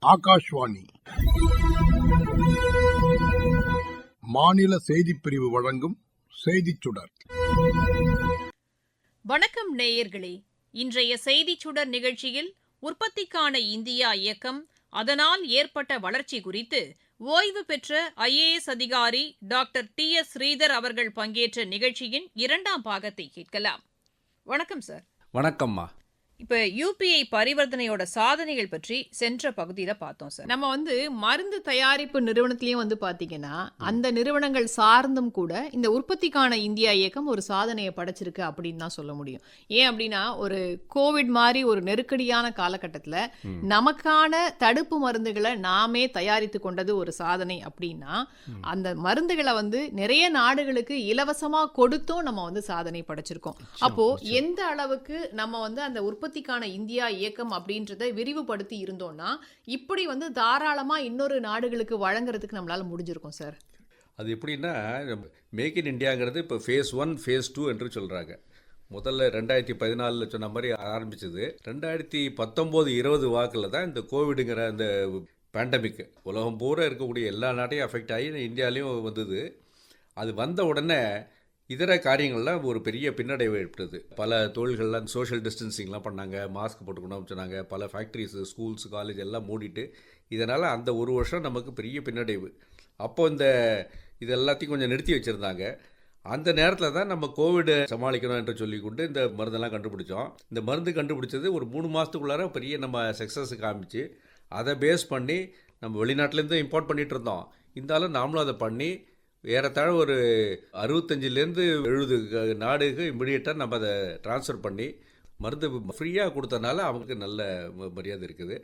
ஆகாஷ்வாணி மாநில செய்திப்பிரிவு வழங்கும் செய்திச் சுடர். வணக்கம் நேயர்களே. இன்றைய செய்திச் சுடர் நிகழ்ச்சியில் உற்பத்திக்கான இந்தியா இயக்கம், அதனால் ஏற்பட்ட வளர்ச்சி குறித்து ஓய்வு பெற்ற IAS அதிகாரி டாக்டர் TS ஸ்ரீதர் அவர்கள் பங்கேற்ற நிகழ்ச்சியின் 2ஆம் பாகத்தை கேட்கலாம். வணக்கம் சார். வணக்கம்மா. இப்போ UPI பரிவர்த்தனையோட சாதனைகள் பற்றி சென்ற பகுதியில் பார்த்தோம் சார். நம்ம மருந்து தயாரிப்பு நிறுவனத்திலையும் பார்த்தீங்கன்னா அந்த நிறுவனங்கள் சார்ந்தும் கூட இந்த உற்பத்திக்கான இந்தியா இயக்கம் ஒரு சாதனையை படைச்சிருக்கு அப்படின்னு தான் சொல்ல முடியும். ஏன் அப்படின்னா, ஒரு கோவிட் மாதிரி ஒரு நெருக்கடியான காலகட்டத்தில் நமக்கான தடுப்பு மருந்துகளை நாமே தயாரித்து கொண்டது ஒரு சாதனை அப்படின்னா, அந்த மருந்துகளை நிறைய நாடுகளுக்கு இலவசமாக கொடுத்தும் நம்ம சாதனை படைச்சிருக்கோம். அப்போ எந்த அளவுக்கு நம்ம அந்த உற்பத்திக்கான இந்தியா இயக்கம் அப்படின்றத விரிவுபடுத்தி இருந்தோம்னா இப்படி தாராளமா இன்னொரு நாடுகளுக்கு வழங்குறதுக்கு நம்மளால முடிஞ்சிருக்கும் சார். அது எப்படின்னா, மேக் இன் இண்டியாங்கிறது இப்போ phase 1 phase 2 என்று சொல்கிறாங்க. முதல்ல 2014 சொன்ன மாதிரி ஆரம்பிச்சது. 2019-20 வாக்கில் தான் இந்த கோவிடுங்கிற அந்த பேண்டமிக் உலகம் பூரா இருக்கக்கூடிய எல்லா நாட்டையும் அஃபெக்ட் ஆகி இந்தியாலையும் வந்தது. அது வந்த உடனே இதர காரியங்கள்லாம் ஒரு பெரிய பின்னடைவு ஏற்பட்டது. பல தொழில்கள்லாம் சோஷியல் டிஸ்டன்சிங்லாம் பண்ணாங்க, மாஸ்க் போட்டுக்கணும் சொன்னாங்க. பல ஃபேக்ட்ரிஸு, ஸ்கூல்ஸ், காலேஜ் எல்லாம் மூடிட்டு, இதனால் அந்த ஒரு வருஷம் நமக்கு பெரிய பின்னடைவு. அப்போ இது எல்லாத்தையும் கொஞ்சம் நிறுத்தி வச்சுருந்தாங்க. அந்த நேரத்தில் தான் நம்ம கோவிடை சமாளிக்கணும் என்று சொல்லிக்கொண்டு இந்த மருந்தெல்லாம் கண்டுபிடிச்சோம். இந்த மருந்து கண்டுபிடிச்சது ஒரு 3 மாதத்துக்குள்ளார பெரிய நம்ம சக்ஸஸ் காமிச்சு, அதை பேஸ் பண்ணி நம்ம வெளிநாட்டிலேருந்து இம்போர்ட் பண்ணிகிட்டு இருந்தோம். இருந்தாலும் நாமளும் அதை பண்ணி ஏறத்தாழ ஒரு 65-70 நாடுக்கு இமிடியேட்டாக நம்ம அதை ட்ரான்ஸ்ஃபர் பண்ணி மருந்து ஃப்ரீயாக கொடுத்தனால அவங்களுக்கு நல்ல மரியாதை இருக்குது.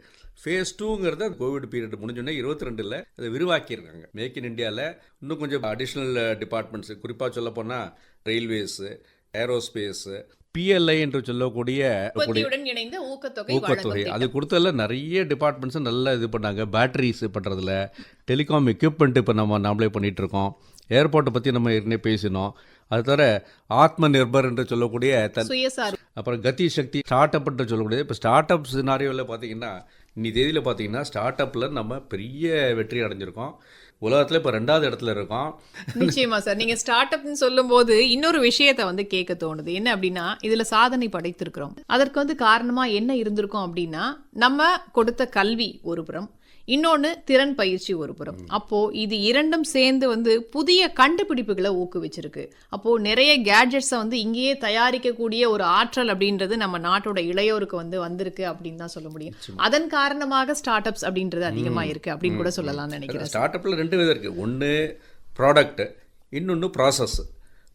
phase 2ங்கிறத கோவிட் பீரியட் முடிஞ்சோடனே 22 அதை விரிவாக்கியிருக்காங்க. மேக் இன் இண்டியாவில் இன்னும் கொஞ்சம் அடிஷ்னல் டிபார்ட்மெண்ட்ஸு, குறிப்பாக சொல்ல போனால் ரயில்வேஸு, ஏரோஸ்பேஸு, PLI என்று சொல்லக்கூடிய ஊக்கத்தொகை அது கொடுத்ததில் நிறைய டிபார்ட்மெண்ட்ஸும் நல்லா இது பண்ணாங்க. பேட்டரிஸ் பண்ணுறதுல, டெலிகாம் எக்யூப்மெண்ட் இப்போ நாமளே பண்ணிகிட்ருக்கோம். ஏர்போர்ட்டை பற்றி நம்ம ஏற்கனவே பேசினோம். அது தவிர ஆத்ம நிர்பர் என்று சொல்லக்கூடிய அப்புறம் கதி சக்தி ஸ்டார்ட் அப் என்று சொல்லக்கூடியது. இப்போ ஸ்டார்ட் அப் சினாரியோவில் பார்த்தீங்கன்னா, இன்னி தேதியில் பார்த்தீங்கன்னா ஸ்டார்ட் அப்பில் நம்ம பெரிய வெற்றி அடைஞ்சிருக்கோம். உலகத்தில் இப்போ 2வது இடத்துல இருக்கோம். நிச்சயமா சார். நீங்கள் ஸ்டார்ட் அப்னு சொல்லும் போது இன்னொரு விஷயத்தை கேட்க தோணுது. என்ன அப்படின்னா, இதில் சாதனை படைத்திருக்கிறோம். அதற்கு காரணமாக என்ன இருந்திருக்கும் அப்படின்னா, நம்ம கொடுத்த கல்வி ஒரு புறம், இன்னொன்று திறன் பயிற்சி ஒரு புறம். அப்போ இது இரண்டும் சேர்ந்து புதிய கண்டுபிடிப்புகளை ஊக்குவிச்சிருக்கு. அப்போ நிறைய கேட்ஜெட்ஸை இங்கேயே தயாரிக்கக்கூடிய ஒரு ஆற்றல் அப்படின்றது நம்ம நாட்டோட இளையோருக்கு வந்திருக்கு அப்படின்னு தான் சொல்ல முடியும். அதன் காரணமாக ஸ்டார்ட் அப்ஸ் அப்படின்றது அதிகமாக இருக்கு அப்படின்னு கூட சொல்லலாம்னு நினைக்கிறேன். ஸ்டார்ட் அப்ல 2 விதம் இருக்கு. ஒன்று ப்ராடக்ட், இன்னொன்று ப்ராசஸ்.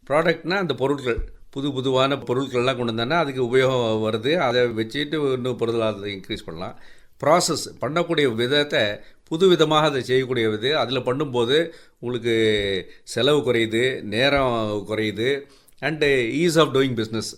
ப்ராடக்ட்னா அந்த பொருட்கள், புதுவான பொருட்கள்லாம் கொண்டு வந்தோன்னா அதுக்கு உபயோகம் வருது. அதை வச்சுட்டு இன்னும் பொருளாதாரத்தை இன்க்ரீஸ் பண்ணலாம். ப்ராசஸ் பண்ணக்கூடிய விதத்தை புது விதமாக அதை செய்யக்கூடிய விது. அதில் பண்ணும்போது உங்களுக்கு செலவு குறையுது, நேரம் குறையுது, and ease of doing business.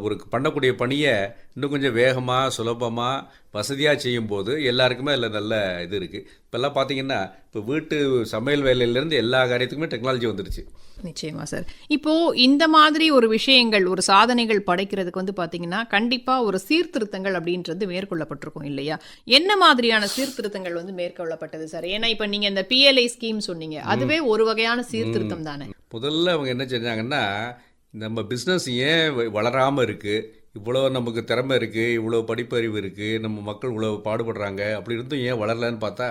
ஒரு பண்ணக்கூடிய பணியை இன்னும் கொஞ்சம் வேகமாக, சுலபமாக, வசதியாக செய்யும்போது எல்லாருக்குமே அதில் நல்ல இது இருக்குது. இப்போல்லாம் பார்த்தீங்கன்னா, இப்போ வீட்டு சமையல் வேலையிலேருந்து எல்லா காரியத்துக்குமே டெக்னாலஜி வந்துடுச்சு. நிச்சயமா சார். இப்போது இந்த மாதிரி ஒரு விஷயங்கள், ஒரு சாதனைகள் படைக்கிறதுக்கு பார்த்தீங்கன்னா கண்டிப்பாக ஒரு சீர்திருத்தங்கள் அப்படின்றது மேற்கொள்ளப்பட்டிருக்கும் இல்லையா? என்ன மாதிரியான சீர்திருத்தங்கள் மேற்கொள்ளப்பட்டது சார்? ஏன்னா இப்போ நீங்கள் இந்த PLI ஸ்கீம் சொன்னீங்க, அதுவே ஒரு வகையான சீர்திருத்தம் தானே. முதல்ல அவங்க என்ன செஞ்சாங்கன்னா, நம்ம பிஸ்னஸ் ஏன் வளராமல் இருக்குது, இவ்வளோ நமக்கு திறமை இருக்குது, இவ்வளோ படிப்பறிவு இருக்குது, நம்ம மக்கள் இவ்வளோ பாடுபடுறாங்க, அப்படி இருந்தும் ஏன் வளரலன்னு பார்த்தா,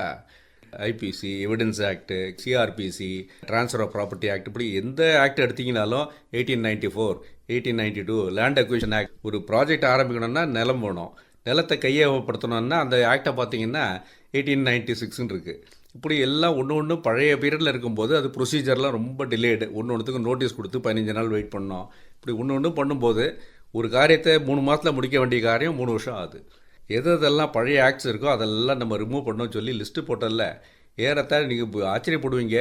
IPC, evidence act, CRPC, transfer of property act, இப்படி எந்த ஆக்ட் எடுத்திங்கனாலும் 1894, 1892 லேண்ட் அக்விசிஷன் ஆக்ட். ஒரு ப்ராஜெக்ட் ஆரம்பிக்கணும்னா நிலம் வேணும், நிலத்தை கையகப்படுத்தணும்னா அந்த ஆக்டை பார்த்தீங்கன்னா 1896 இருக்குது. இப்படி எல்லாம் ஒன்று பழைய பீரியடில் இருக்கும்போது அது ப்ரொசீஜர்லாம் ரொம்ப டிலேடு. ஒன்றுத்துக்கு நோட்டீஸ் கொடுத்து 15 நாள் வெயிட் பண்ணோம். இப்படி ஒன்று பண்ணும்போது ஒரு காரியத்தை 3 மாதத்தில் முடிக்க வேண்டிய காரியம் 3 வருஷம் ஆகுது. எதெல்லாம் பழைய ஆக்ட்ஸ் இருக்கோ அதெல்லாம் நம்ம ரிமூவ் பண்ணோம்னு சொல்லி லிஸ்ட்டு போட்டதில்ல. ஏறத்தாழ நீங்கள் ஆச்சரியப்படுவீங்க,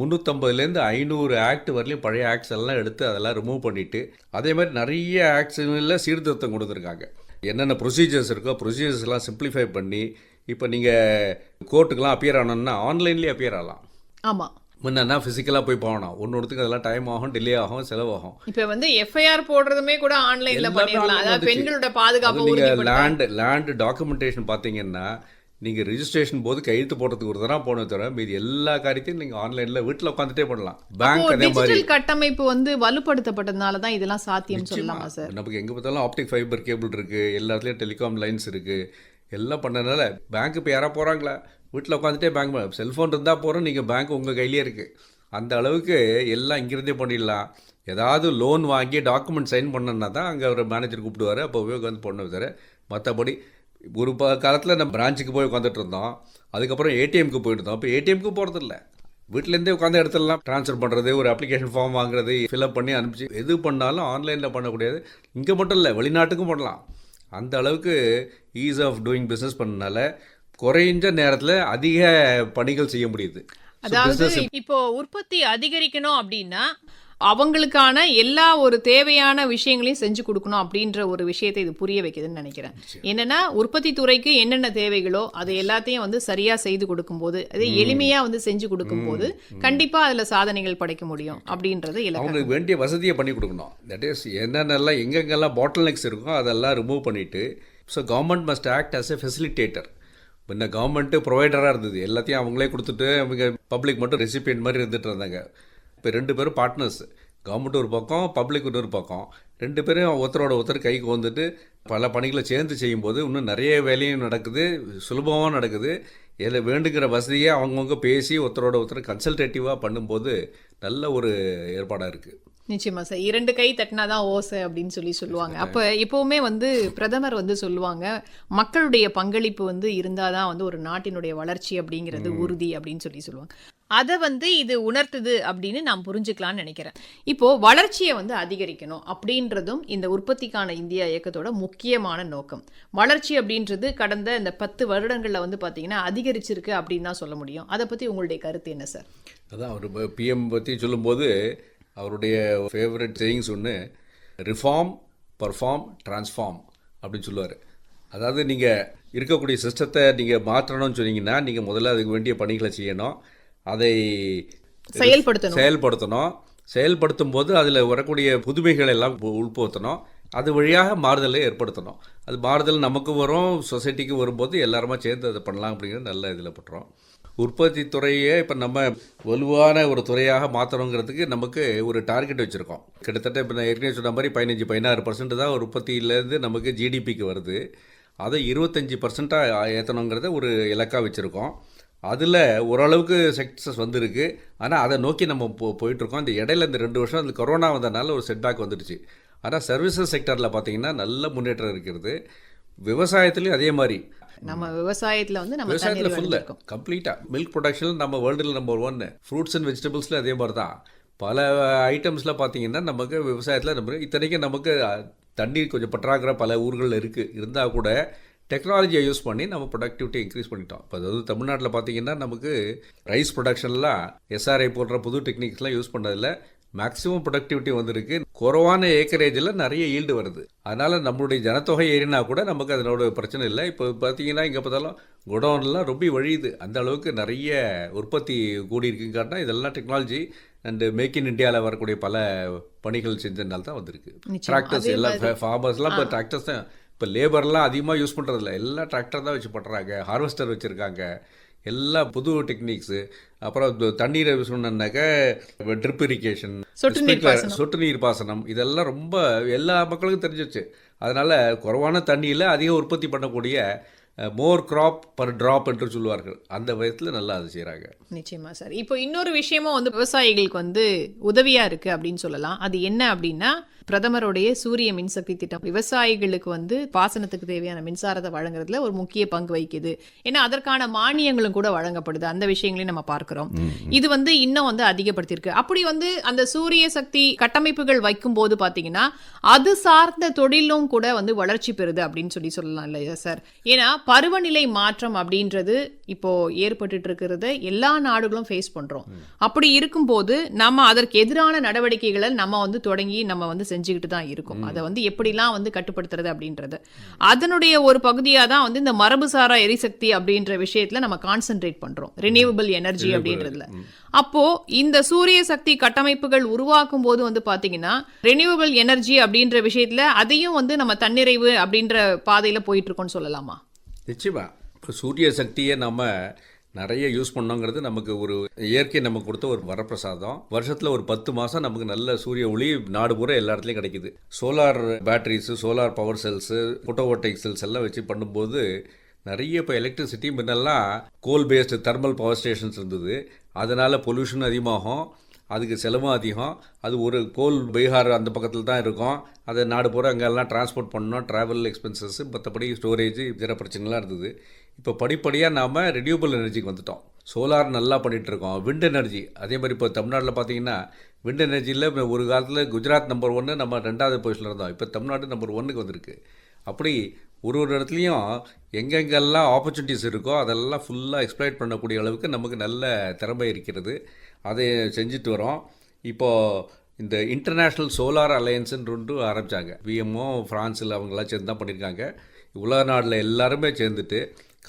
350 500 ஆக்ட் வரலையும் பழைய ஆக்ட்ஸ் எல்லாம் எடுத்து அதெல்லாம் ரிமூவ் பண்ணிவிட்டு, அதே மாதிரி நிறைய ஆக்ட்ஸுகளில் சீர்திருத்தம் கொடுத்துருக்காங்க. என்னென்ன ப்ரொசீஜர்ஸ் இருக்கோ ப்ரொசீஜர்ஸ்லாம் சிம்பிளிஃபை பண்ணி, இப்போ நீங்கள் கோர்ட்டுக்கெலாம் அப்பியர் ஆனோன்னா ஆன்லைன்லேயே அப்பியர் ஆகலாம். ஆமாம். முன்னா ஃபிசிக்கலாக போய் போகணும். ஒன்றுத்துக்கு அதெல்லாம் டைம் ஆகும், டிலே ஆகும், செலவாகும். இப்போ FIR போடுறதுமே கூட ஆன்லைனில் பண்ணிடலாம். அதாவது பெண்களோட பாதுகாப்பு. நீங்கள் லேண்ட் டாக்குமெண்டேஷன் பார்த்தீங்கன்னா, நீங்கள் ரிஜிஸ்ட்ரேஷன் போது கையெழுத்து போடுறதுக்கு ஒரு தடவை போனதை தவிர மீதி எல்லா காரியத்தையும் நீங்கள் ஆன்லைனில் வீட்டில் உட்காந்துட்டே பண்ணலாம். பேங்க் அதே மாதிரி டிஜிட்டல் கட்டமைப்பு வந்து வலுப்படுத்தப்பட்டதுனால தான் இதெல்லாம் சாத்தியம் சொல்லலாமா சார்? நமக்கு எங்கே பார்த்தாலும் ஆப்டிக் ஃபைபர் கேபிள் இருக்குது, எல்லா இடத்துலையும் டெலிகாம் லைன்ஸ் இருக்குது, எல்லாம் பண்ணனால பேங்க் இப்போ யாராவது போகிறாங்களா? வீட்டில் உட்காந்துட்டே பேங்க் செல்ஃபோன் இருந்தால் போகிறோம், நீங்கள் பேங்க் உங்கள் கையிலே இருக்குது. அந்த அளவுக்கு எல்லாம் இங்கிருந்தே பண்ணிடலாம். ஏதாவது லோன் வாங்கி டாக்குமெண்ட் சைன் பண்ணனா தான் அங்கே ஒரு மேனேஜர் கூப்பிடுவார், அப்போ போய் உட்காந்து பண்ண தவிர மற்றபடி ஒரு காலத்தில் நம்ம பிரான்ச்சுக்கு போய் உட்காந்துட்டு இருந்தோம், அதுக்கப்புறம் ஏடிஎம்க்கு போயிட்டு இப்போ ஏடிஎம்க்கு போகிறதில்ல, வீட்டிலேருந்தே உட்காந்து இடத்துலலாம் ட்ரான்ஸ்ஃபர் பண்ணுறது, ஒரு அப்ளிகேஷன் ஃபார்ம் வாங்குறது, ஃபில்அப் பண்ணி அனுப்பிச்சு எது பண்ணாலும் ஆன்லைனில் பண்ணக்கூடியது. இங்கே மட்டும் இல்லை, வெளிநாட்டுக்கும் பண்ணலாம். அந்த அளவுக்கு ஈஸ் ஆஃப் டூயிங் பிஸ்னஸ் பண்ணனால குறைஞ்ச நேரத்தில் அதிக பணிகள் செய்ய முடியுது. அதாவது இப்போ உற்பத்தி அதிகரிக்கணும் அப்படின்னா அவங்களுக்கான எல்லா ஒரு தேவையான விஷயங்களையும் செஞ்சு கொடுக்கணும் அப்படின்ற ஒரு விஷயத்தை இது புரிய வைக்குதுன்னு நினைக்கிறேன். என்னன்னா உற்பத்தி துறைக்கு என்னென்ன தேவைகளோ அதை எல்லாத்தையும் வந்து சரியா செய்து கொடுக்கும்போது, அதை எளிமையா வந்து செஞ்சு கொடுக்கும்போது கண்டிப்பா அதுல சாதனைகள் படைக்க முடியும் அப்படின்றது இலக்கு. அவங்களுக்கு வேண்டிய வசதியை பண்ணி கொடுக்கணும். தட் இஸ் என்னென்னலாம் எங்கெங்கெல்லாம் பாட்டில் நெக்ஸ் இருக்கோ அதெல்லாம் ரிமூவ் பண்ணிட்டு, so government must act as a facilitator. முன்ன கவர்மெண்ட்டு ப்ரொவைடராக இருந்தது, எல்லாத்தையும் அவங்களே கொடுத்துட்டு அவங்க பப்ளிக் மட்டும் ரெசிபியன்ட் மாதிரி இருந்துட்டு இருந்தாங்க. இப்போ 2 பேரும் பார்ட்னர்ஸ், கவர்மெண்ட் ஒரு பக்கம், பப்ளிக் இன்னொரு பக்கம், 2 பேரும் ஒருத்தரோட ஒருத்தர் கைக்கு வந்துட்டு பல பணிகளை சேர்ந்து செய்யும்போது இன்னும் நிறைய வேலையும் நடக்குது, சுலபமாக நடக்குது. இதில் வேண்டுங்கிற வசதியை அவங்கவுங்க பேசி ஒருத்தரோட ஒருத்தர் கன்சல்டேட்டிவாக பண்ணும்போது நல்ல ஒரு ஏற்பாடாக இருக்குது. நிச்சயமா சார், 2 கை தட்டினாதான் ஓசை அப்படின்னு சொல்லுவாங்க. அப்ப எப்பவுமே வந்து பிரதமர் வந்து சொல்லுவாங்க, மக்களுடைய பங்களிப்பு வந்து இருந்தாதான் வந்து ஒரு நாட்டினுடைய வளர்ச்சி அப்படிங்கிறது உறுதி அப்படின்னு சொல்லுவாங்க. அதை வந்து இது உணர்த்துது அப்படின்னு நான் புரிஞ்சுக்கலாம்னு நினைக்கிறேன். இப்போ வளர்ச்சியை வந்து அதிகரிக்கணும் அப்படின்றதும் இந்த உற்பத்திக்கான இந்தியா இயக்கத்தோட முக்கியமான நோக்கம். வளர்ச்சி அப்படின்றது கடந்த இந்த 10 வருடங்கள்ல வந்து பாத்தீங்கன்னா அதிகரிச்சிருக்கு அப்படின்னு தான் சொல்ல முடியும். அதை பத்தி உங்களுடைய கருத்து என்ன சார்? அதான் அவர் பிஎம் பற்றி சொல்லும்போது அவருடைய ஃபேவரட் சேயிங்ஸ் ஒன்று, ரிஃபார்ம், பர்ஃபார்ம், டிரான்ஸ்ஃபார்ம் அப்படின்னு சொல்லுவார். அதாவது நீங்கள் இருக்கக்கூடிய சிஸ்டத்தை நீங்கள் மாற்றணும்னு சொன்னீங்கன்னா நீங்கள் முதல்ல அதுக்கு வேண்டிய பணிகளை செய்யணும், அதை செயல்படுத்தும் போது அதில் வரக்கூடிய புதுமைகள் எல்லாம் உள்படுத்தணும், அது வழியாக மாறுதலை ஏற்படுத்தணும். அது மாறுதல் நமக்கு வரும், சொசைட்டிக்கு வரும்போது எல்லாருமா சேர்ந்து அதை பண்ணலாம் அப்படிங்கிறது நல்ல இதில் பட்டுறோம். உற்பத்தி துறையை இப்போ நம்ம வலுவான ஒரு துறையாக மாற்றணுங்கிறதுக்கு நமக்கு ஒரு டார்கெட் வச்சுருக்கோம். கிட்டத்தட்ட இப்போ நான் ஏற்கனவே சொன்ன மாதிரி 15-16% தான் உற்பத்தியிலேருந்து நமக்கு ஜிடிபிக்கு வருது. அதை 25% ஏற்றணுங்கிறத ஒரு இலக்காக வச்சுருக்கோம். அதில் ஓரளவுக்கு சக்ஸஸ் வந்திருக்கு. ஆனால் அதை நோக்கி நம்ம போயிட்டுருக்கோம். இந்த இடையில இந்த 2 வருஷம் அந்த கொரோனா வந்ததுனால ஒரு செட்பேக் வந்துடுச்சு. ஆனால் சர்வீசஸ் செக்டரில் பார்த்தீங்கன்னா நல்ல முன்னேற்றம் இருக்கிறது. விவசாயத்துலேயும் அதே மாதிரி நம்ம விவசாயத்தில் ஃபுல்லாக கம்ப்ளீட்டாக மில்க் ப்ரொடக்ஷன் நம்ம வேர்ல்டில் நம்பர் 1. ஃப்ரூட்ஸ் அண்ட் வெஜிடபிள்ஸில் அதே மாதிரி தான். பல ஐட்டம்ஸில் பார்த்தீங்கன்னா நமக்கு விவசாயத்தில் நம்ம இத்தனைக்கும் நமக்கு தண்ணி கொஞ்சம் பற்றாக்குறை பல ஊர்களில் இருந்தால் கூட டெக்னாலஜியை யூஸ் பண்ணி நம்ம ப்ரொடக்டிவிட்டி இன்க்ரீஸ் பண்ணிட்டோம். இப்போ அதாவது தமிழ்நாட்டில் பார்த்தீங்கன்னா நமக்கு ரைஸ் ப்ரொடக்ஷன்லாம் எஸ்ஆர்ஐ போன்ற புது டெக்னிக்ஸ்லாம் யூஸ் பண்ணதில்ல, மேக்ஸிமம் ப்ரொடக்டிவிட்டி வந்திருக்கு. குறைவான ஏக்கரேஜில் நிறைய ஈல்டு வருது. அதனால் நம்மளுடைய ஜனத்தொகை ஏறினா கூட நமக்கு அதனோட பிரச்சனை இல்லை. இப்போ பார்த்தீங்கன்னா இங்கே பார்த்தாலும் குடோன்லாம் ரொம்ப வழியுது. அந்த அளவுக்கு நிறைய உற்பத்தி கூடியிருக்குன்னு காட்டினா இதெல்லாம் டெக்னாலஜி அண்டு மேக் இன் இண்டியாவில் வரக்கூடிய பல பணிகள் செஞ்சதுனால தான் வந்திருக்கு. டிராக்டர்ஸ் எல்லாம் ஃபார்மர்ஸ்லாம் இப்போ டிராக்டர்ஸ் தான், இப்போ லேபர்லாம் அதிகமாக யூஸ் பண்ணுறதில்ல, எல்லாம் டிராக்டர் தான் வச்சு பண்ணுறாங்க, ஹார்வெஸ்டர் வச்சுருக்காங்க, எல்லா புது டெக்னிக்ஸு. அப்புறம் தண்ணீரை சொன்னாக்க ட்ரிப் இரிகேஷன், சொட்டு நீர் பாசனம், இதெல்லாம் ரொம்ப எல்லா மக்களுக்கும் தெரிஞ்சிச்சு. அதனால் குறைவான தண்ணியில் அதிக உற்பத்தி பண்ணக்கூடிய மோர் கிராப் பர் ட்ராப் என்று சொல்லுவார்கள், அந்த விதத்தில் நல்லா அது செய்கிறாங்க. நிச்சயமா சார். இப்போ இன்னொரு விஷயமும் வந்து விவசாயிகளுக்கு வந்து உதவியா இருக்கு அப்படின்னு சொல்லலாம். அது என்ன அப்படின்னா பிரதமருடைய சூரிய மின்சக்தி திட்டம் விவசாயிகளுக்கு வந்து பாசனத்துக்கு தேவையான மின்சாரத்தை வழங்குறதுல ஒரு முக்கிய பங்கு வகிக்குது. ஏன்னா அதற்கான மானியங்களும் கூட வழங்கப்படுது. அந்த விஷயங்களையும் நம்ம பார்க்கிறோம். இது வந்து இன்னும் வந்து அதிகப்படுத்தியிருக்கு. அப்படி வந்து அந்த சூரிய சக்தி கட்டமைப்புகள் வைக்கும் போது பாத்தீங்கன்னா அது சார்ந்த தொழிலும் கூட வந்து வளர்ச்சி பெறுது அப்படின்னு சொல்லலாம் இல்லையா சார்? ஏன்னா பருவநிலை மாற்றம் அப்படின்றது இப்போ ஏற்பட்டு இருக்கிறத எல்லா நாடுகளும் ஃபேஸ் பண்றோம். அப்படி இருக்கும்போது நம்ம அதற்கு எதிரான நடவடிக்கைகளை நம்ம வந்து தொடங்கி நம்ம வந்து செஞ்சுக்கிட்டு தான் இருக்கும். அதை வந்து எப்படிலாம் வந்து கட்டுப்படுத்துறது அப்படின்றது அதனுடைய ஒரு பகுதியாக தான் வந்து இந்த மரபுசாரா எரிசக்தி அப்படின்ற விஷயத்துல நம்ம கான்சென்ட்ரேட் பண்றோம், ரினியூவபிள் எனர்ஜி அப்படின்றதுல. அப்போ இந்த சூரிய சக்தி கட்டமைப்புகள் உருவாக்கும் போது வந்து பாத்தீங்கன்னா ரினியூவபிள் எனர்ஜி அப்படின்ற விஷயத்துல அதையும் வந்து நம்ம தன்னிறைவு அப்படின்ற பாதையில போயிட்டு இருக்கோம்னு சொல்லலாமா? நிச்சயமா. இப்போ சூரிய சக்தியை நம்ம நிறைய யூஸ் பண்ணோங்கிறது நமக்கு ஒரு இயற்கை நமக்கு கொடுத்த ஒரு வரப்பிரசாதம். வருஷத்தில் ஒரு 10 மாதம் நமக்கு நல்ல சூரிய ஒளி நாடு பூரா எல்லா இடத்துலையும் கிடைக்குது. Solar batteries, solar power cells, photovoltaic cells எல்லாம் வச்சு பண்ணும்போது நிறைய இப்போ எலக்ட்ரிசிட்டி முன்னெல்லாம் coal based thermal power stations இருந்தது. அதனால் பொல்யூஷன் அதிகமாகும், அதுக்கு செலவும் அதிகம். அது ஒரு கோல் பீகார் அந்த பக்கத்தில் தான் இருக்கும். அதை நாடு பூரா அங்கெல்லாம் டிரான்ஸ்போர்ட் பண்ணோம், ட்ராவல் எக்ஸ்பென்சஸ், மற்றபடி ஸ்டோரேஜ் இதர பிரச்சனைலாம் இருந்தது. இப்போ படிப்படியாக நாம் ரெனியூபிள் எனர்ஜிக்கு வந்துட்டோம். சோலார் நல்லா பண்ணிகிட்ருக்கோம். விண்ட் எனர்ஜி அதே மாதிரி இப்போ தமிழ்நாட்டில் பார்த்தீங்கன்னா விண்ட் எனர்ஜியில் ஒரு காலத்தில் குஜராத் நம்பர் 1, நம்ம 2வது பொசிஷனில் இருந்தோம். இப்போ தமிழ்நாடு நம்பர் 1க்கு வந்திருக்கு. அப்படி ஒரு இடத்துலையும் எங்கெங்கெல்லாம் ஆப்பர்ச்சுனிட்டிஸ் இருக்கோ அதெல்லாம் ஃபுல்லாக எக்ஸ்ப்ளாய்ட் பண்ணக்கூடிய அளவுக்கு நமக்கு நல்ல திறமை இருக்கிறது. அதை செஞ்சுட்டு வரோம். இப்போது இந்த இன்டர்நேஷ்னல் சோலார் அலையன்ஸுன்னு ஆரம்பித்தாங்க. விஎம்ஓ ஃப்ரான்ஸில் அவங்களாம் சேர்ந்து தான் பண்ணியிருக்காங்க. உலக நாட்டில் எல்லாருமே சேர்ந்துட்டு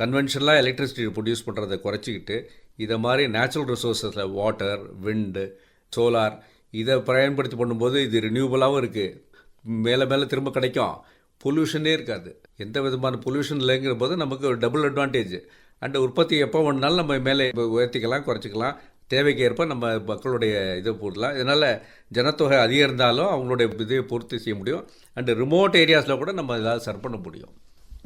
கன்வென்ஷனலாக எலக்ட்ரிசிட்டி ப்ரொடியூஸ் பண்ணுறதை குறைச்சிக்கிட்டு இதை மாதிரி நேச்சுரல் ரிசோர்ஸஸில் வாட்டர், விண்டு, சோலார் இதை பயன்படுத்தி பண்ணும்போது இது ரினியூவலாகவும் இருக்குது, மேலே மேலே திரும்ப கிடைக்கும், பொல்யூஷனே இருக்காது, எந்த விதமான பொல்யூஷன் இல்லைங்கிற போது நமக்கு ஒரு டபுள் அட்வான்டேஜ். அண்ட் உற்பத்தி எப்போ வேணுனாலும் நம்ம மேலே உயர்த்திக்கலாம், குறைச்சிக்கலாம், தேவைக்கு ஏற்ப நம்ம மக்களுடைய இதை போடலாம். இதனால் ஜனத்தொகை அதிகம் இருந்தாலும் அவங்களுடைய இதை பூர்த்தி செய்ய முடியும். அண்டு ரிமோட் ஏரியாஸில் கூட நம்ம ஏதாவது சர்வ் பண்ண முடியும்.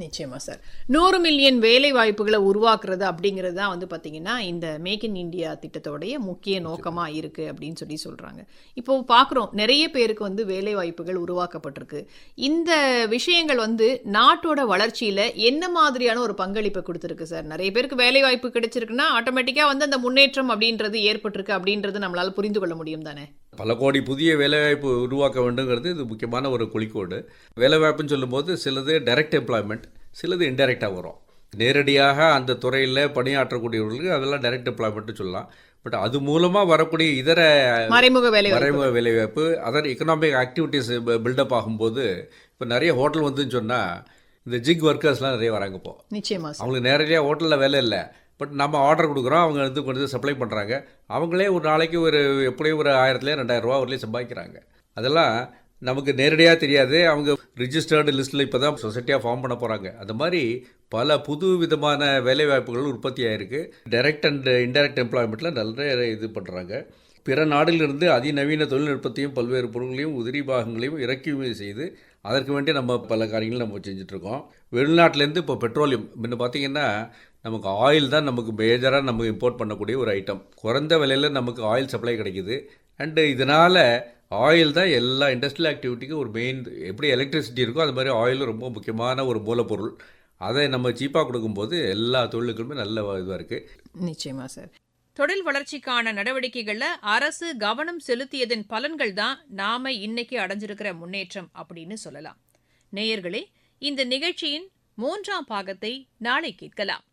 நிச்சயமா சார். 100 மில்லியன் வேலை வாய்ப்புகளை உருவாக்குறது அப்படிங்கிறது தான் வந்து பார்த்தீங்கன்னா இந்த மேக் இன் இந்தியா திட்டத்தோடைய முக்கிய நோக்கமாக இருக்குது அப்படின்னு சொல்கிறாங்க. இப்போ பார்க்குறோம் நிறைய பேருக்கு வந்து வேலை வாய்ப்புகள் உருவாக்கப்பட்டிருக்கு. இந்த விஷயங்கள் வந்து நாட்டோட வளர்ச்சியில் என்ன மாதிரியான ஒரு பங்களிப்பை கொடுத்துருக்கு சார்? நிறைய பேருக்கு வேலை வாய்ப்பு கிடைச்சிருக்குன்னா ஆட்டோமேட்டிக்காக வந்து அந்த முன்னேற்றம் அப்படின்றது ஏற்பட்டிருக்கு அப்படின்றது நம்மளால் புரிந்து கொள்ள முடியும் தானே? பல கோடி புதிய வேலைவாய்ப்பு உருவாக்க வேண்டுங்கிறது இது முக்கியமான ஒரு குறிக்கோடு. வேலைவாய்ப்புன்னு சொல்லும்போது சிலது டைரக்ட் எம்ப்ளாய்மெண்ட், சிலது இன்டைரக்டாக வரும். நேரடியாக அந்த துறையில் பணியாற்றக்கூடியவர்களுக்கு அதெல்லாம் டைரக்ட் எம்ப்ளாய்மெண்ட்டு சொல்லலாம். பட் அது மூலமாக வரக்கூடிய இதர மறைமுக வேலைவாய்ப்பு அதர் எக்கனாமிக் ஆக்டிவிட்டீஸ் பில்டப் ஆகும்போது இப்போ நிறைய ஹோட்டல் வந்துன்னு சொன்னால் இந்த ஜிக் ஒர்க்கர்ஸ்லாம் நிறைய வராங்க. இப்போ நிச்சயமா அவங்களுக்கு நேரடியாக ஹோட்டலில் வேலை இல்லை, பட் நம்ம ஆர்டர் கொடுக்குறோம், அவங்க வந்து கொண்டு சப்ளை பண்ணுறாங்க. அவங்களே ஒரு நாளைக்கு ஒரு எப்படியும் ஒரு 1000-2000 ரூபா வரலையும் சம்பாதிக்கிறாங்க. அதெல்லாம் நமக்கு நேரடியாக தெரியாது. அவங்க ரிஜிஸ்டர்டு லிஸ்ட்டில் இப்போ தான் சொசைட்டியாக ஃபார்ம் பண்ண போகிறாங்க. அந்த மாதிரி பல புது விதமான வேலைவாய்ப்புகள் உற்பத்தி ஆகிருக்கு. டைரக்ட் அண்ட் இன்டைரக்ட் எம்ப்ளாய்மெண்ட்டில் நிறைய இது பண்ணுறாங்க. பிற நாடுகளிலிருந்து அதிநவீன தொழில்நுட்பத்தையும் பல்வேறு பொருட்களையும் உதிரி பாகங்களையும் இறக்குமதி செய்து அதற்கு வேண்டிய நம்ம பல காரியங்களும் நம்ம செஞ்சிட்ருக்கோம். வெளிநாட்டிலேருந்து இப்போ பெட்ரோலியம் முன்ன பார்த்திங்கன்னா நமக்கு ஆயில் தான் நமக்கு மேஜராக நம்ம இம்போர்ட் பண்ணக்கூடிய ஒரு ஐட்டம். குறைந்த விலையில் நமக்கு ஆயில் சப்ளை கிடைக்குது. அண்டு இதனால் ஆயில் தான் எல்லா இண்டஸ்ட்ரியல் ஆக்டிவிட்டிக்கும் ஒரு மெயின். எப்படி எலக்ட்ரிசிட்டி இருக்கோ அது மாதிரி ஆயிலும் ரொம்ப முக்கியமான ஒரு மூலப்பொருள். அதை நம்ம சீப்பாக கொடுக்கும்போது எல்லா தொழிலுக்குமே நல்ல இதுவாக இருக்குது. நிச்சயமாக சார். தொழில் வளர்ச்சிக்கான நடவடிக்கைகளில் அரசு கவனம் செலுத்தியதன் பலன்கள் தான் நாம இன்னைக்கு அடைஞ்சிருக்கிற முன்னேற்றம் அப்படின்னு சொல்லலாம். நேயர்களே, இந்த நிகழ்ச்சியின் 3ஆம் பாகத்தை நாளை கேட்கலாம்.